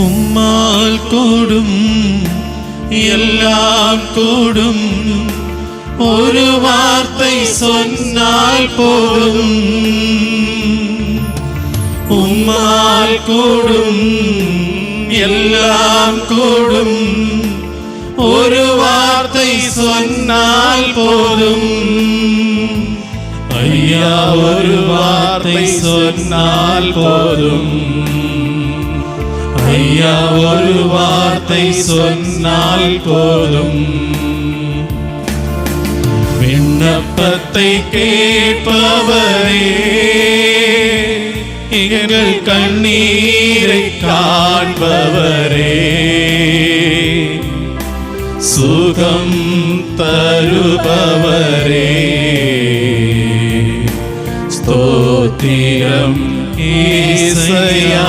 உம்மால் கூடும் எல்லாம் கூடும், ஒரு வார்த்தை சொன்னால் போதும். உம்மால் கூடும் எல்லாம் கூடும், ஒரு வார்த்தை சொன்னால் போதும். ஐயா ஒரு வார்த்தை சொன்னால் போதும். ஐயா ஒரு வார்த்தை சொன்னால் போதும். விண்ணப்பத்தை கேட்பவரே, எங்கள் கண்ணீரை காண்பவரே, சுகம் தருபவரே, ஸ்தோத்திரம் இயேசையா.